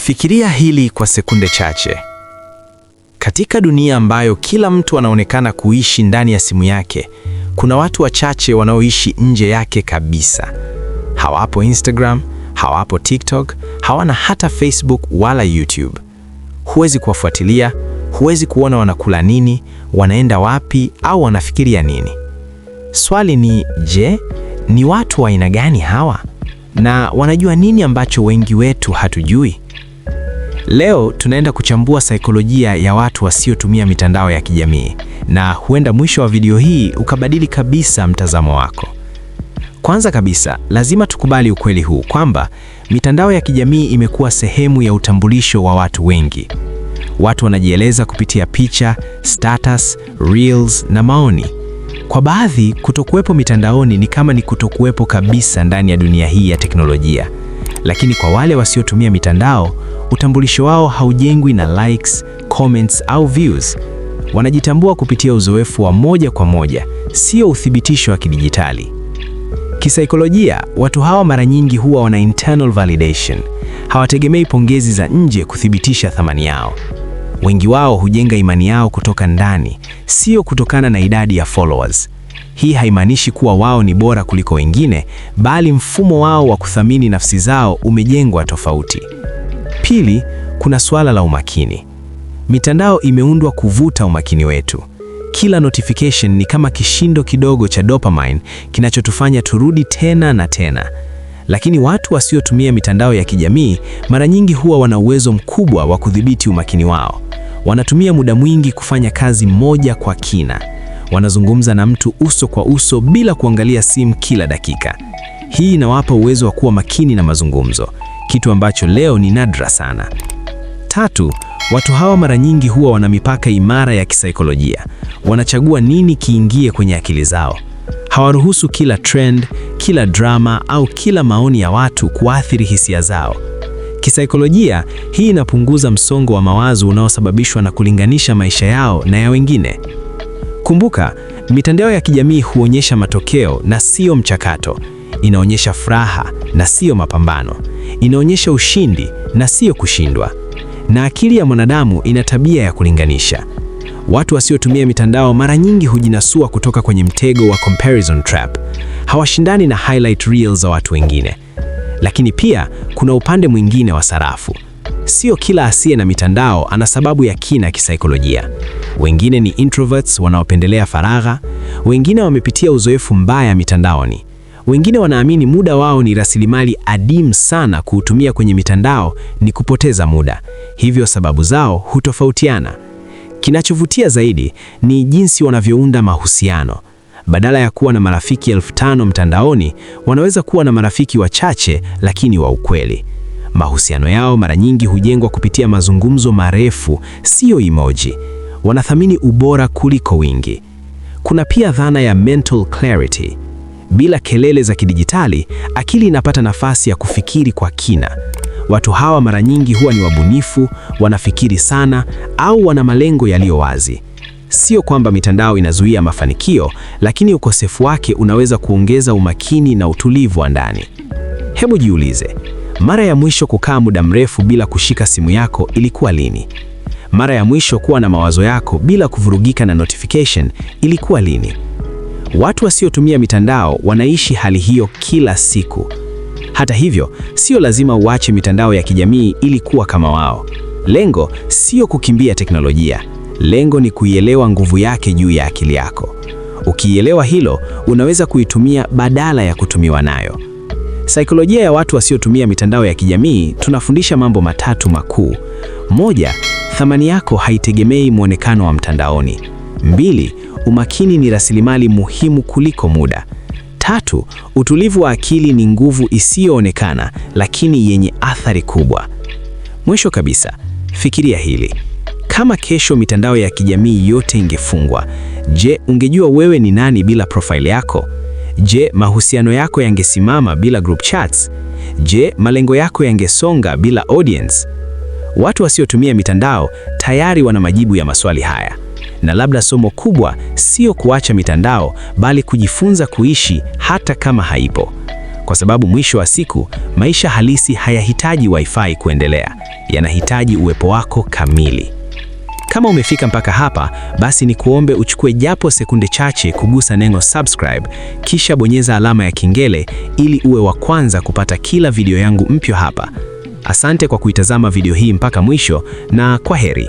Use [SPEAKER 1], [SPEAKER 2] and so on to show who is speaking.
[SPEAKER 1] Fikiria hili kwa sekunde chache. Katika dunia ambayo kila mtu anaonekana kuishi ndani ya simu yake, kuna watu wachache wanaoishi nje yake kabisa. Hawapo Instagram, hawapo TikTok, hawana hata Facebook wala YouTube. Huwezi kuwafuatilia, huwezi kuona wanakula nini, wanaenda wapi au wanafikiria nini. Swali ni, je, ni watu wa aina gani hawa? Na wanajua nini ambacho wengi wetu hatujui? Leo tunaenda kuchambua saikolojia ya watu wasiotumia mitandao ya kijamii, na huenda mwisho wa video hii ukabadili kabisa mtazamo wako. Kwanza kabisa, lazima tukubali ukweli huu kwamba mitandao ya kijamii imekuwa sehemu ya utambulisho wa watu wengi. Watu wanajieleza kupitia picha, status, reels na maoni. Kwa baadhi, kutokuwepo mitandaoni ni kama ni kutokuwepo kabisa ndani ya dunia hii ya teknolojia. Lakini kwa wale wasiotumia mitandao, utambulisho wao haujengwi na likes, comments au views. Wanajitambua kupitia uzoefu wa moja kwa moja, sio uthibitisho wa kidijitali. Kisaikolojia, watu hawa mara nyingi huwa wana internal validation. Hawategemei pongezi za nje kuthibitisha thamani yao. Wengi wao hujenga imani yao kutoka ndani, sio kutokana na idadi ya followers. Hii haimaanishi kuwa wao ni bora kuliko wengine, bali mfumo wao wa kuthamini nafsi zao umejengwa tofauti. Pili, kuna suala la umakini. Mitandao imeundwa kuvuta umakini wetu. Kila notification ni kama kishindo kidogo cha dopamine kinachotufanya turudi tena na tena. Lakini watu wasiotumia mitandao ya kijamii mara nyingi huwa wana uwezo mkubwa wa kudhibiti umakini wao. Wanatumia muda mwingi kufanya kazi moja kwa kina. Wanazungumza na mtu uso kwa uso bila kuangalia simu kila dakika. Hii inawapa uwezo wa kuwa makini na mazungumzo, kitu ambacho leo ni nadra sana. Tatu, watu hawa mara nyingi huwa wana mipaka imara ya kisaikolojia. Wanachagua nini kiingie kwenye akili zao. Hawaruhusu kila trend, kila drama au kila maoni ya watu kuathiri hisia zao. Kisaikolojia, hii inapunguza msongo wa mawazo unaosababishwa na kulinganisha maisha yao na ya wengine. Kumbuka, mitandao ya kijamii huonyesha matokeo na sio mchakato. Inaonyesha furaha na sio mapambano. Inaonyesha ushindi na sio kushindwa. Na akili ya mwanadamu ina tabia ya kulinganisha. Watu wasiotumia mitandao mara nyingi hujinasua kutoka kwenye mtego wa comparison trap. Hawashindani na highlight reels za watu wengine. Lakini pia kuna upande mwingine wa sarafu. Sio kila asiye na mitandao ana sababu ya kina kisaikolojia. Wengine ni introverts wanaopendelea faragha, wengine wamepitia uzoefu mbaya mitandaoni. Wengine wanaamini muda wao ni rasilimali adimu sana, kuutumia kwenye mitandao ni kupoteza muda. Hivyo sababu zao hutofautiana. Kinachovutia zaidi ni jinsi wanavyounda mahusiano. Badala ya kuwa na marafiki 5,000 mtandaoni, wanaweza kuwa na marafiki wachache lakini wa ukweli. Mahusiano yao mara nyingi hujengwa kupitia mazungumzo marefu, sio emoji. Wanathamini ubora kuliko wingi. Kuna pia dhana ya mental clarity. Bila kelele za kidijitali, akili inapata nafasi ya kufikiri kwa kina. Watu hawa mara nyingi huwa ni wabunifu, wanafikiri sana au wana malengo yaliyo wazi. Sio kwamba mitandao inazuia mafanikio, lakini ukosefu wake unaweza kuongeza umakini na utulivu wa ndani. Hebu jiulize, mara ya mwisho kukaa muda mrefu bila kushika simu yako ilikuwa lini? Mara ya mwisho kuwa na mawazo yako bila kuvurugika na notification ilikuwa lini? Watu wasiotumia mitandao wanaishi hali hiyo kila siku. Hata hivyo, sio lazima uache mitandao ya kijamii ili kuwa kama wao. Lengo sio kukimbia teknolojia. Lengo ni kuielewa nguvu yake juu ya akili yako. Ukiielewa hilo, unaweza kuitumia badala ya kutumiwa nayo. Saikolojia ya watu wasiotumia mitandao ya kijamii tunafundisha mambo matatu makuu. 1, thamani yako haitegemei mwonekano wa mtandaoni. 2, umakini ni rasilimali muhimu kuliko muda. 3, utulivu wa akili ni nguvu isiyoonekana lakini yenye athari kubwa. Mwisho kabisa, fikiria hili. Kama kesho mitandao ya kijamii yote ingefungwa, je, ungejua wewe ni nani bila profile yako? Je, mahusiano yako yangesimama bila group chats? Je, malengo yako yangesonga bila audience? Watu wasiotumia mitandao tayari wana majibu ya maswali haya. Na labda somo kubwa sio kuacha mitandao, bali kujifunza kuishi hata kama haipo. kwa sababu mwisho wa siku maisha halisi hayahitaji wifi kuendelea, yanahitaji uwepo wako kamili. Kama umefika mpaka hapa, basi ni kuombe uchukue japo sekunde chache kugusa neno subscribe, kisha bonyeza alama ya kengele ili uwe wa kwanza kupata kila video yangu mpya hapa. Asante kwa kuitazama video hii mpaka mwisho na kwaheri.